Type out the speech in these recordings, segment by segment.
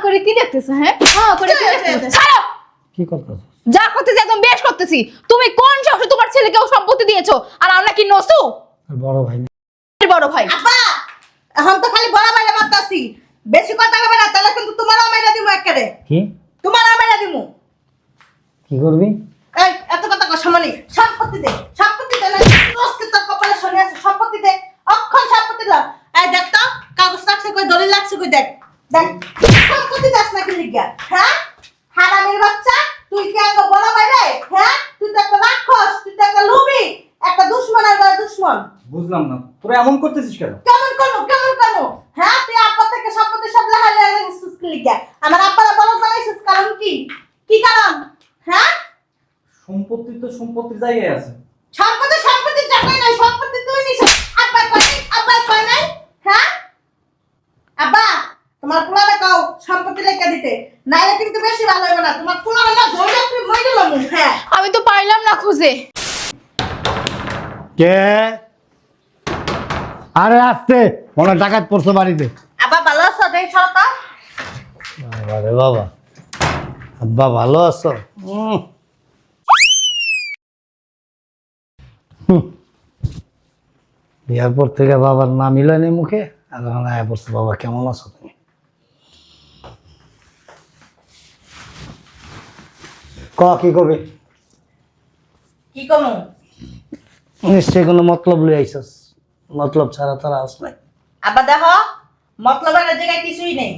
করে কি দেখতেছ? হ্যাঁ করে কি দেখতেছ? ছাড়ো। কি করতেছ? যা করতেছি একদম বেশ করতেছি। তুমি কোন সাহসে তোমার ছেলেকে সম্পত্তি দিয়েছো আর আমরা কি নসু? বড় ভাই না। বড় ভাই। আব্বা এখন তো খালি বড় ভাইরে মারতাছি, বেশি কথা কইবে না, তাহলে কিন্তু তোমারও মেরে দিমু একেবারে। কি তোমারও মেরে দিমু। কি করবি? এই এত কথা কর সামনে, সম্পত্তি দে না, আজকে তোর কপালে শনি আছে, সম্পত্তি দে, অক্ষণ সম্পত্তি দাও। এই দেখ তো কাগজ রাখছে কই, দলিল রাখছে কই, দেখ দেখ সম্পত্তি দাস নাকি লিগা? হ্যাঁ হারামির বাচ্চা, তুই কি আগে বড় ভাই রে? হ্যাঁ তুই তো একটা রাক্ষস, তুই তো একটা লোভী, একটা দুশমন আর দুশমন। বুঝলাম না তোরা এমন করতেছিস কেন? কেমন করবো? হ্যাঁ তুই আব্বা থেকে সম্পত্তি সব লেহালে রেখেছিস কি লিগা? আমার আব্বারা বড় বানাইছিস কারণ কি? কি কারণ? হ্যাঁ সম্পত্তি তো সম্পত্তির জায়গায় আছে। সম্পত্তির জায়গায় নাই, সম্পত্তি তুই নিছ। আব্বা কই নাই? হ্যাঁ আব্বা তোমার পোলারে কও সম্পত্তি লেখা দিতে, নাইলে কিন্তু বেশি ভালো হবে না। তোমার পোলারে না ধরে তুই মই দিলাম। হ্যাঁ আমি তো পাইলাম না খুঁজে। কে? আরে আসতে মনে হয় ডাকাত পড়ছে বাড়িতে। আব্বা ভালো আছো? দেখ ছড়া আরে বাবা, আব্বা ভালো আছো? বিয়ার পর থেকে বাবার নাম মিলানি মুখে, আর এখন আয়া পড়ছে বাবা কেমন আছো তুমি? কি করবে? কি কমু? নিশ্চয়ই কোনো মতলব লই আইছস, মতলব ছাড়া তারা আস নাই। আব্বা দেখো মতলবের জায়গায় কিছুই নেই।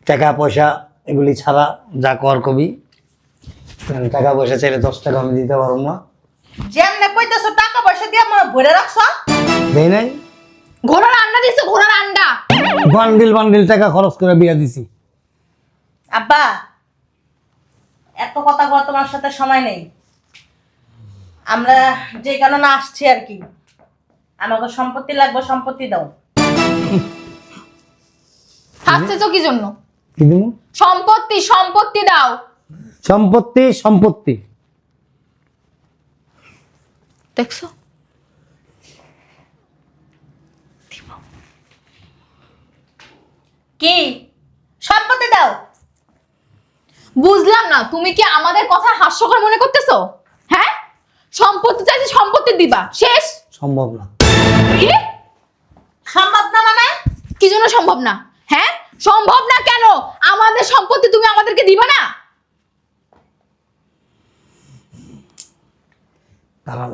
টাকা পয়সা এগুলি ছাড়া যা কর কবি। টাকা পয়সা চাইলে 10 টাকা আমি দিতে পারবো না। যেমনে কইতেছো টাকা পয়সা দিয়ে আমার ভরে রাখছো। দেই নাই? ঘোড়ার আন্ডা দিছো, ঘোড়ার আন্ডা। বান্ডিল টাকা খরচ করে বিয়া দিছি। আব্বা এত কথা কওয়ার তোমার সাথে সময় নেই। আমরা যে কারণে আসছি আর কি, আমাকে সম্পত্তি লাগবে, সম্পত্তি দাও। হাসতেছো কি জন্য? কি দিমু? সম্পত্তি দাও। সম্পত্তি দেখছো? কি সম্পত্তি দাও? বুঝলাম না, তুমি কি আমাদের কথা হাস্যকর মনে করতেছো? হ্যাঁ সম্পত্তি চাইছি, সম্পত্তি দিবা, শেষ। সম্ভব না। কি সম্ভব না মানে? কি জন্য সম্ভব না? হ্যাঁ সম্ভব না কেন? আমাদের সম্পত্তি তুমি আমাদেরকে দিবা না? কারণ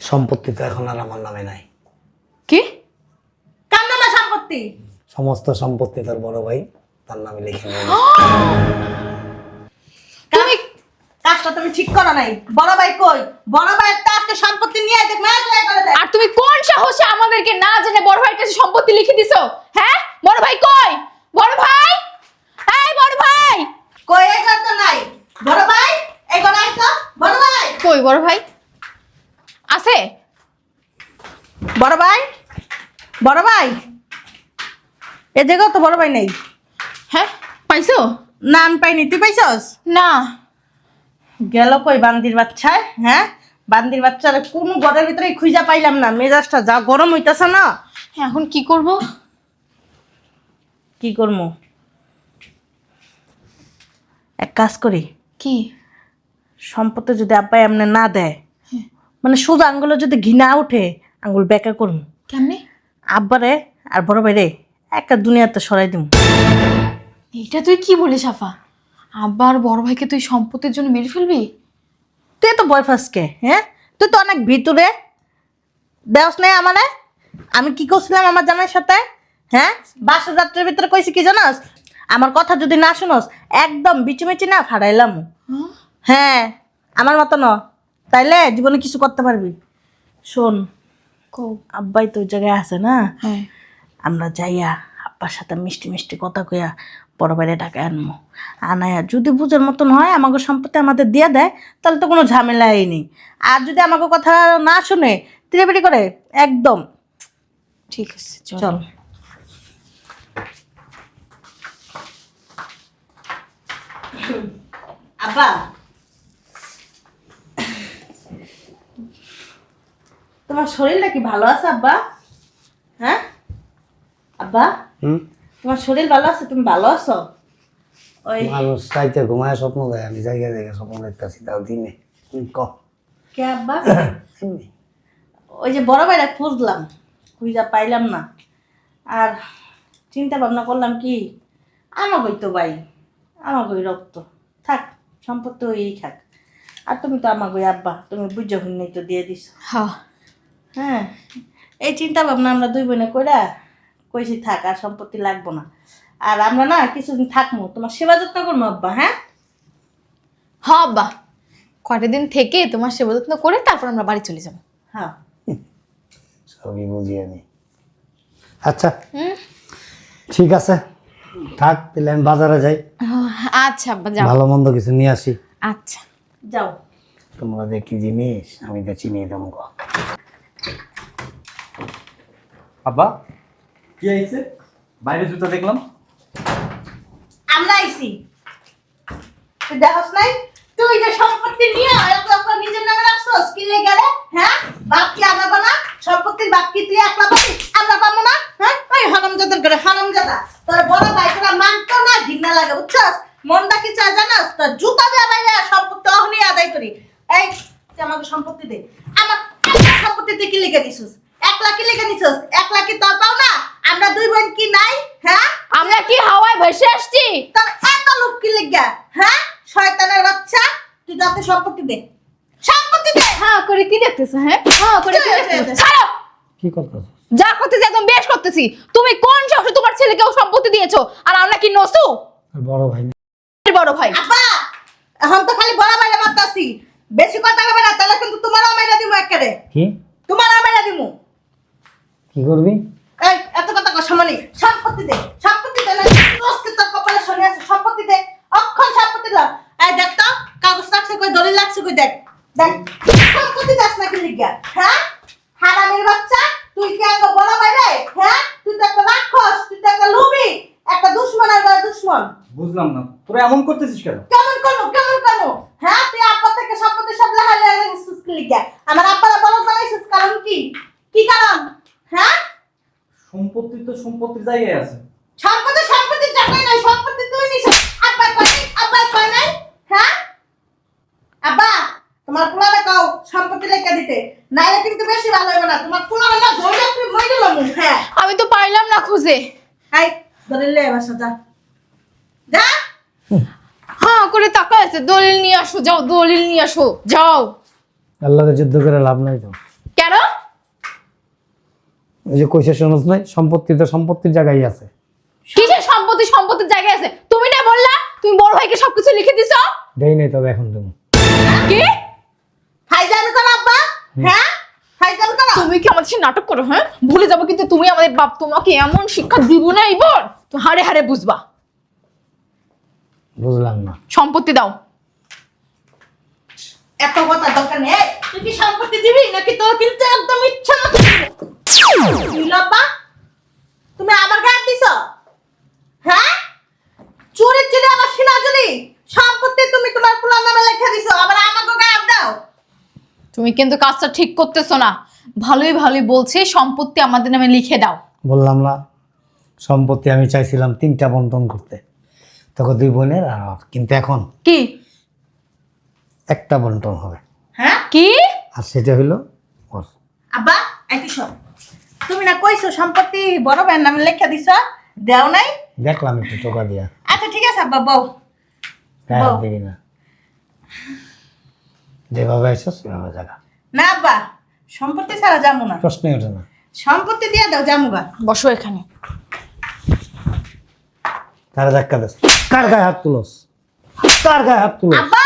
সম্পত্তি তো এখন আর আমার নামে নাই। কি? কার নামে সম্পত্তি? সমস্ত সম্পত্তি তার বড় ভাই তার নামে লিখে নিয়ে তুমি কাজটা তুমি ঠিক করো নাই। বড় ভাই কই? বড় ভাইয়ের তো আজকে সম্পত্তি নিয়ে দেখ মেয়ে করে দেখ। আর তুমি কোন সাহসে আমাদেরকে না জেনে বড় ভাইয়ের কাছে সম্পত্তি লিখে দিছো? হ্যাঁ বড় ভাই কই? বড় ভাই, এই বড় ভাই কই? এই ঘর তো নাই। বড় ভাই এই ঘর আই তো। বড় ভাই কই? বড় ভাই আছে? বড় ভাই এ জায়গাও তো বড় ভাই নেই। হ্যাঁ পাইছো? না আমি পাইনি, তুই পাইছস? না। গেল কই বান্দির বাচ্চায়? হ্যাঁ বান্দির বাচ্চার কোনো ঘরের ভিতরে খুঁজা পাইলাম না। মেজাজটা যা গরম হইতাছে না। এখন কি করব? কি করবো? এক কাজ করি, কি? সম্পত্তি যদি আব্বা এমনি না দেয়, মানে সোজা আঙ্গুলে যদি ঘৃণা উঠে, আঙ্গুল বেকা করবো। কেমনে? আব্বারে আর বড় ভাইরে একটা দুনিয়াতে সরাই দিব। এটা তুই কি বলিস আফা? আব্বার বড় ভাইকে তুই সম্পত্তির জন্য মেরে ফেলবি? তুই তো বয় ফাঁসকে, হ্যাঁ তুই তো অনেক ভিতরে দেওস নাই আমারে। আমি কি করছিলাম আমার জামাইয়ের সাথে? হ্যাঁ বাসা যাত্রার ভিতরে কইছি কি জানাস? আমার কথা যদি না শুনোস একদম বিচিমিচি না ফাড়াইলাম। হ্যাঁ আমার মতো ন, তাইলে জীবনে কিছু করতে পারবি। শোন আব্বাই তো ওই জায়গায় আছে না, হ্যাঁ আমরা যাইয়া আব্বার সাথে মিষ্টি মিষ্টি কথা কইয়া বড় বাইরে ঢাকায় আনবো। আনায়া যদি বুঝার মতন হয় আমাকে সম্পত্তি আমাদের দিয়ে দেয়, তাহলে তো কোনো ঝামেলাই নেই। আর যদি আমাকে কথা না শুনে তিরেবিড়ি করে, একদম ঠিক আছে চল। আব্বা তোমার শরীরটা কি ভালো আছে আব্বা? হ্যাঁ আব্বা হুম? তোমার শরীর ভালো আছে? তুমি ভালো আছো? ওই মানুষ চাইতে ঘুমায় স্বপ্ন দেয়, আমি জায়গায় জায়গায় স্বপ্ন দেখতেছি, তাও দিনে। ক কে আব্বা? এমনি। ওই যে বড় ভাইরা খুঁজলাম, খুঁজা পাইলাম না। আর চিন্তা ভাবনা করলাম কি, আমাগোই তো ভাই, আমাগোই রক্ত, থাক সম্পত্তি ওই থাক। আর তুমি তো আমাগোই আব্বা, তুমি বুঝো হুন্নেই তো দিয়ে দিস। হ্যাঁ হ্যাঁ, এই চিন্তা ভাবনা আমরা দুই বোনে কইরা কইছি থাক, আর সম্পত্তি লাগবো না। আর আমরা না কিছুদিন থাকবো, তোমার সেবা যত্ন করবো আব্বা। হ্যাঁ হ্যাঁ আব্বা, কয়টা দিন থেকে তোমার সেবা যত্ন করে তারপর আমরা বাড়ি চলে যাবো। হ্যাঁ, সবই বুঝি আমি। আচ্ছা হুম? ঠিক আছে, থাক তাহলে আমি বাজারে যাই, আচ্ছা আব্বা যাও। ভালো মন্দ কিছু নিয়ে আসি। আচ্ছা যাও। তোমরা যে কি জিনিস আমি তো চিনিয়ে দেবো। আব্বা কি আইছে? বাইরে জুতা দেখলাম। আমরা আইছি, তুই দেখস নাই? তুই যে সম্পত্তি নিয়ে একলা নিজের নামে রাখছস, কি লেগে রে? হ্যাঁ, বাপ কি আমাগো না? সম্পত্তির বাপ কি তুই একলা পাবি? আমরা পাবো না? হ্যাঁ, ওই হারামজাদার ঘরে হারামজাদা, তোর বড় ভাই তোরা মানতো না, ঘৃণা লাগে, বুঝছস? মনটা কি চায় জানাস? তোর জুতা দিয়ে বাইরে সম্পত্তি অহনি আদায় করি। এই তুই আমাকে সম্পত্তি দে। আমার সম্পত্তিতে কি লিখে দিছিস? একলা কি লিখে দিছিস? একলা কি তোর পাও না? আমরা দুই বোন কি নাই? হ্যাঁ, আমরা কি হাওয়ায় ভেসে আসছি? তোর এত লোক কি লিখা? হ্যাঁ, শয়তানের বাচ্চা, তুই যাতে সম্পত্তি দে, সম্পত্তি দে। হ্যাঁ করে কি দেখতেছো? হ্যাঁ হ্যাঁ করে কি দেখতেছো? ছাড়ো, কি করতেছ? যা করতেছি একদম বেশ করতেছি। তুমি কোন সাহসে তোমার ছেলেকেও সম্পত্তি দিয়েছো? আর আমরা কি নসু? বড় ভাই না? বড় ভাই আব্বা, এখন তো খালি বড় বাইরে মারতাছি, বেশি কথা কবে না, তাহলে কিন্তু তোমারও মেরে দিমু একেবারে, কি তোমারও মেরে দিমু। কি করবি? এই এত কথা কর সামনে, সম্পত্তি দে, সম্পত্তি দে, না আজকে তোর কপালে শনি আছে, সম্পত্তি দে, অক্ষণ সম্পত্তি দাও। এই দেখ তো কাগজ লাগছে কই, দলিল লাগছে কই, দেখ দেখ, সম্পত্তি দাস না কি লিখা? হ্যাঁ, হারামির বাচ্চা, তুই কি আগে বড় বাইরে? হ্যাঁ, তুই তো একটা রাক্ষস, তুই তো একটা লোভী, একটা দুশমন আর বড় দুশমন। বুঝলাম না, তোরা এমন করতেছিস কেন? কেমন করবো, কেমন করবো? হ্যাঁ, তুই আব্বা থেকে সম্পত্তি সব লেখা লেখা দিছিস কি লিখা? আমার আব্বারা বড় বানাইছিস, কারণ কি? কি কারণ? হ্যাঁ, সম্পত্তি তো সম্পত্তির জায়গায় আছে। সম্পত্তি সম্পত্তির জায়গায় নাই, সম্পত্তি তুই নিছ। আব্বা কয় নাই, আব্বা কয় নাই? হ্যাঁ, আব্বা তোমার পোলারে কও সম্পত্তি লেখা দিতে, নাইলে কিন্তু বেশি ভালো হবে না। তোমার পোলারে না ধরে তুমি মরে গেল। হ্যাঁ, আমি তো পাইলাম না খুঁজে। এই ধরে লে বাসা যা, যা। হ্যাঁ করে তাকায় আছে, দলিল নিয়ে আসো, যাও দলিল নিয়ে আসো, যাও। আল্লাহকে যুদ্ধ করে লাভ নাই তো। কেন? ওই যে কইছে শোনস নাই, সম্পত্তি তো সম্পত্তির জায়গায় আছে। কিসের সম্পত্তি সম্পত্তির জায়গায় আছে? তুমি না বললা তুমি বড় ভাইকে সবকিছু লিখে দিছো? দেই নাই তবে এখন তুমি। কি? ফাইজামি করো আব্বা? হ্যাঁ, ফাইজামি করো। তুমি কি আমাদের সাথে নাটক করো? হ্যাঁ, ভুলে যাবো কিন্তু তুমি আমাদের বাপ। তোমাকে এমন শিক্ষা দিব না এবার, তো হারে হারে বুঝবা। বুঝলাম না। সম্পত্তি দাও। এত কথা দরকার নেই। এই, তুই কি সম্পত্তি দিবি নাকি তোর কিন্তু একদম ইচ্ছা মতো নীলাব্বা, তুমি আমার গায়ে দিছ? হ্যাঁ, চুরি চুরি আমার সিনাজুরি সম্পত্তি তুমি তোমার পোলার নামে লিখে দিছো, আবার আমাকে গায়ে দাও। তুমি কিন্তু কাজটা ঠিক করতেছো না। ভালোই ভালোই বলছে সম্পত্তি আমাদের নামে লিখে দাও। বললাম না, সম্পত্তি আমি চাইছিলাম 3টা বন্টন করতে, তখন 2 বোনের আর আমার। কিন্তু এখন কি? একটা বন্টন হবে, হ্যাঁ, কি? আর সেটা হইলো ওর। আব্বা একই সব, তুমি না কইছো সম্পত্তি বড় ভাইয়ের নামে লিখে দিছো, দেও নাই? দেখলাম একটু টোকা দিয়া। আচ্ছা ঠিক আছে আব্বা, বউ হ্যাঁ বউ। দিবি না, যেভাবে আইসো সেভাবে জায়গা। না আব্বা, সম্পত্তি ছাড়া যাবো না, প্রশ্নই ওঠে না। সম্পত্তি দিয়ে দাও, যামুগা। বসো এখানে। তারা ধাক্কা দেস, কার গায়ে হাত তুলস, কার গায়ে হাত তুলস? আব্বা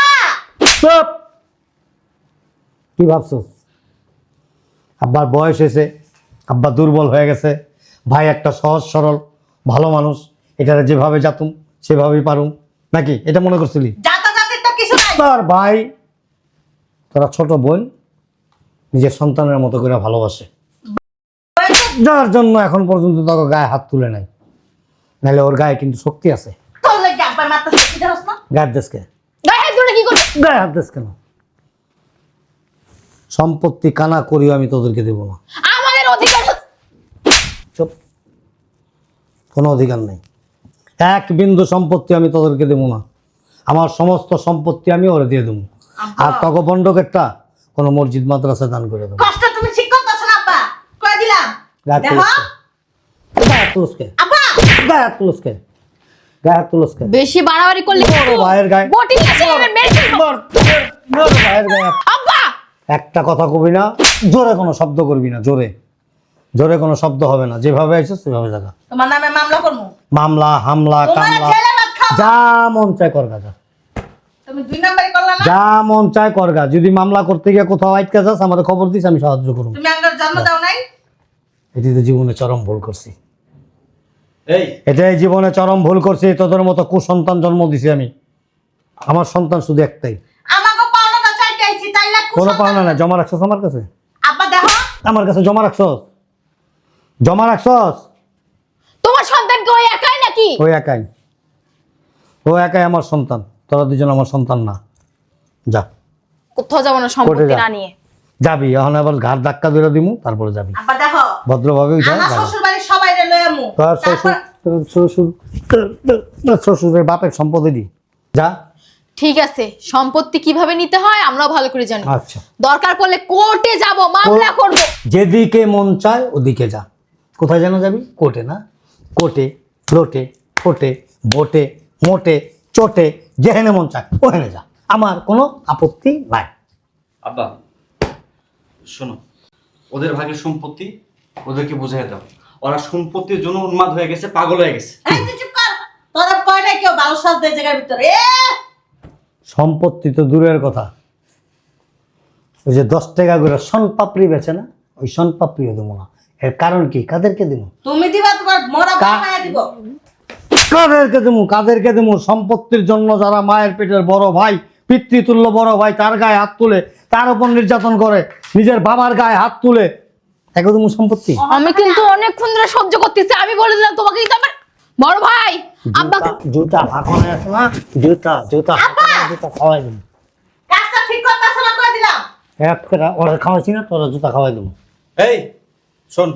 চুপ! কি ভাবছস? আব্বার বয়স হয়েছে, আব্বা দুর্বল হয়ে গেছে, ভাই একটা সহজ সরল ভালো মানুষ, এটা যেভাবে যাতুম সেভাবেই পারুম নাকি? এটা মনে করছিলি? জাতা জাতির তো কিছু নাই। তোর ভাই, তোরা ছোট বোন নিজের সন্তানের মতো করে ভালোবাসে, যার জন্য এখন পর্যন্ত তোকে গায়ে হাত তুলে নাই। নাহলে ওর গায়ে কিন্তু শক্তি আছে। তোর লাগে আব্বা মাথা সত্যি জানোস না? গায়ের দেশকে গায়ে হাত ধরে কি করো? গায়ে হাত দেশ কেন? সম্পত্তি কানা করিও আমি তোদেরকে দেবো না। আমাদের অধিকার। চুপ! কোনো অধিকার নেই। এক বিন্দু সম্পত্তি আমি তোদেরকে দেবো না। আমার সমস্ত সম্পত্তি আমি ওরে দিয়ে দেবো। আর তক বন্ডকেরটা কোনো মসজিদ মাদ্রাসা দান করে দেবো। কষ্ট তুমি ঠিক করতেছ না আব্বা, কই দিলাম গায়ে দেখো তুলসকে, আব্বা। গায়ে তুলসকে, গায়ে তুলসকে। বেশি বাড়াবাড়ি করলে বড় ভাইয়ের গায়ে বটি নিয়ে এসে এবার মেরে ফেলবো। বড় ভাইয়ের গায়ে আব্বা একটা কথা কবি না, জোরে কোনো শব্দ করবি না, জোরে জোরে কোনো শব্দ হবে না। যেভাবে আইছিস সেভাবে জায়গা। তোমার নামে মামলা করবো। মামলা হামলা তোমার কামলা ছেলে ভাত খাও। যা মন চায় করগা, যা তুমি 2 নাম্বারই করলা না। যা মন চায় করগা। যদি মামলা করতে গিয়ে কোথাও আটকে যাস আমাদের খবর দিস, আমি সাহায্য করবো। তুমি আঙ্গার জন্ম দাও নাই। এটি তো জীবনে চরম ভুল করছি, এই এটাই জীবনে চরম ভুল করছি। তোদের মতো কুসন্তান জন্ম দিছি আমি। আমার সন্তান শুধু একটাই। আমাকে পাওনাটা চাইতে আইছি, তাই না? কোনো পাওনা না। জমা রাখছস আমার কাছে? আব্বা দেখো আমার কাছে জমা রাখছস? জমা রাখছস? তোমার সন্তান কি ওই একাই নাকি? ও একাই, ও একাই আমার সন্তান। তোরা দুজন আমার সন্তান না। যা, কোথাও যাবো না কোর্টে সম্পত্তি যা। না নিয়ে। যাবি এখন আবার ঘাট ধাক্কা ধরে দিমু, তারপরে যাবি আব্বা দেখো ভদ্রভাবে। উঠা আমার যাবি। শ্বশুর বাড়ির সবাই রে লয়ে আমু। তোর শ্বশুরের বাপের সম্পদে দি। যা। ঠিক আছে, সম্পত্তি কিভাবে নিতে হয় আমরাও ভালো করে জানি। আচ্ছা, দরকার পড়লে কোর্টে যাব, মামলা করব। যেদিকে মন চায় ওদিকে যা। কোথায় যেন যাবি? কোর্টে না? কোর্টে, লোটে, ফোটে, বোটে, মোটে, চটে, যেখানে মন চায় ওখানে যা। আমার কোনো আপত্তি নাই। আব্বা শোনো, ওদের ভাগের সম্পত্তি ওদেরকে বুঝাই দাও। ওরা সম্পত্তির জন্য উন্মাদ হয়ে গেছে, পাগল হয়ে গেছে। এই তুই চুপ কর। তোরা কয় না কেউ ভালো সাজ দেয় জায়গার ভিতরে। সম্পত্তি তো দূরের কথা, ওই যে 10 টাকা করে শন পাপড়ি বেচে না, ওই শন পাপড়িও দেবো না। এর কারণ কি? কাদেরকে দেবো? তুমি দিবা, তোমার মরা বাবা দিব। কাদেরকে দেবো? কাদেরকে দেবো? সম্পত্তির জন্য যারা মায়ের পেটের বড় ভাই, পিতৃতুল্য বড় ভাই, তার গায়ে হাত তুলে, তার উপর নির্যাতন করে, নিজের বাবার গায়ে হাত তুলে, একে দেবো সম্পত্তি? আমি কিন্তু অনেকক্ষণ ধরে সহ্য করতেছি। আমি বলে দিলাম তোমাকে দিতে হবে। বড় ভাই আব্বা জুতা হাঁকানো আছে না, জুতা জুতা হাঁকানো, জুতা খাওয়াই দেবো। কাজটা ঠিক করতেছ না, কই দিলাম। এক করে ওরা খাওয়াইছি না, তোরা জুতা খাওয়াই দেবো। এই শোন,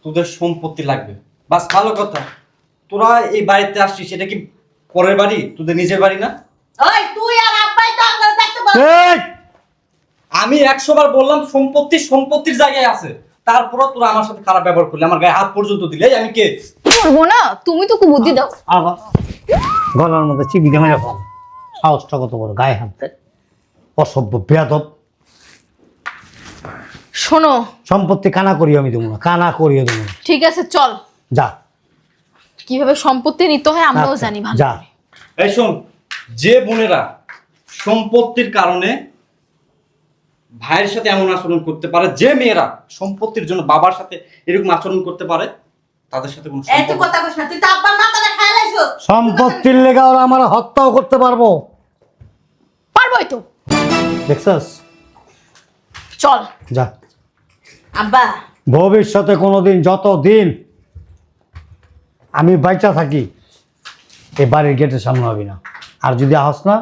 তোদের সম্পত্তি লাগবে, বাস ভালো কথা। তোরা এই বাড়িতে আসছিস, এটা কি পরের বাড়ি? তোদের নিজের বাড়ি না? ওই তুই আর আব্বাই তো আঙ্গার দেখতে পারো। এই! আমি 100 বার বললাম সম্পত্তি সম্পত্তির জায়গায় আছে, তারপরও তোরা আমার সাথে খারাপ ব্যবহার করলি, আমার গায়ে হাত পর্যন্ত দিলে। এই আমি কে? করবো না, তুমি তো খুব বুদ্ধি দাও। আবার গলার মধ্যে চিপি দিয়ে মেরে ফেল। সাহসটা কত বড়, গায়ে হাত দেয়। অসভ্য বেয়াদব। শোনো, সম্পত্তি কানা করিও আমি দেবো না, কানা করিও দেবো না। ঠিক আছে চল, যা। কিভাবে সম্পত্তি নিতে হয় আমরাও আচ্ছা, জানি ভালো যা। করে। এই শোন, যে বোনেরা সম্পত্তির কারণে ভাইয়ের সাথে এমন আচরণ করতে পারে, যে মেয়েরা সম্পত্তির জন্য বাবার সাথে এরকম আচরণ করতে পারে, তাদের সাথে কোনো এই তুই সম্পর্ক কথা কইছ না, তুই তো আব্বার মাথাটা খায় লাইছস। সম্পত্তির লেগে ওরা আমার হত্যাও করতে পারবো, পারবোই তো। দেখছস? চল। যা। আব্বা ভবিষ্যতে কোনোদিন, যতদিন আমি বাইচা থাকি, এই বাড়ির গেটের সামনে হবি না। আর যদি আহস না,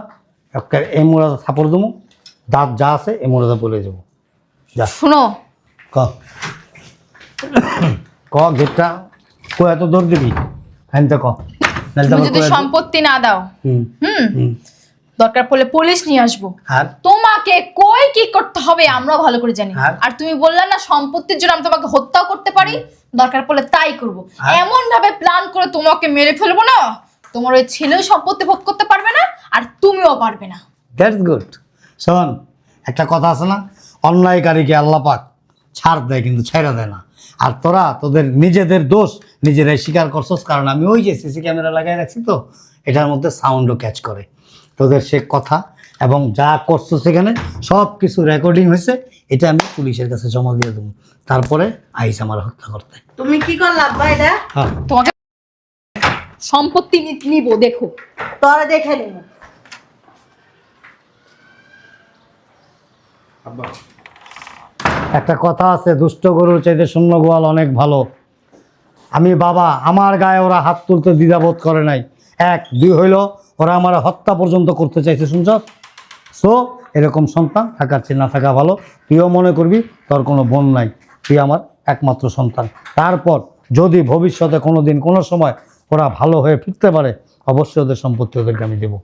একটা এই মোড়াতে থাপড় দেবো, দাঁত যা আছে এই মোড়াতে বলে যাবো। যা। শুনো, ক ক গেটটা কো এত দৌড় দিবি? হ্যাঁ তো ক। নাহলে তো তুমি আবার যদি কয়ে দেব। সম্পত্তি না দাও, হুম, হুম, হুম। দরকার পড়লে পুলিশ নিয়ে আসবো। আর তোমাকে কই কি করতে হবে আমরাও ভালো করে জানি। আর? আর তুমি বললে না সম্পত্তির জন্য আমি তোমাকে হত্যাও করতে পারি, দরকার পড়লে তাই করব। আর? এমন ভাবে প্ল্যান করে তোমাকে মেরে ফেলবো না, তোমার ওই ছেলেও সম্পত্তি ভোগ করতে পারবে না, আর তুমিও পারবে না। That's good. শোন, একটা কথা আছে না, অন্যায়কারীকে আল্লাহ পাক ছাড় দেয় কিন্তু ছেড়ে দেয় না। আর তোরা তোদের নিজেদের দোষ নিজেরাই স্বীকার করছস, কারণ আমি ওই যে সিসি ক্যামেরা লাগাই রাখছি তো, এটার মধ্যে সাউন্ডও ক্যাচ করে। তোদের সে কথা এবং যা করছো সেখানে সব কিছু রেকর্ডিং হয়েছে, এটা আমি পুলিশের কাছে জমা দিয়ে দেবো। তারপরে আইস আমার হত্যা করতে। তুমি কি করলা আব্বা? এটা হ্যাঁ, তোমাকে সম্পত্তি নিব, দেখো। তোরা দেখে নিব। আব্বা একটা কথা আছে, দুষ্ট গরুর চাইতে শূন্য গোয়াল অনেক ভালো। আমি বাবা, আমার গায়ে ওরা হাত তুলতে দ্বিধাবোধ করে নাই। 1 2 হইল ওরা আমার হত্যা পর্যন্ত করতে চাইছে, শুনছ? সো এরকম সন্তান থাকার চেয়ে না থাকা ভালো। তুইও মনে করবি তোর কোনো বোন নাই, তুই আমার একমাত্র সন্তান। তারপর যদি ভবিষ্যতে কোনো দিন কোনো সময় ওরা ভালো হয়ে ফিরতে পারে, অবশ্যই ওদের সম্পত্তি ওদেরকে আমি দেবো।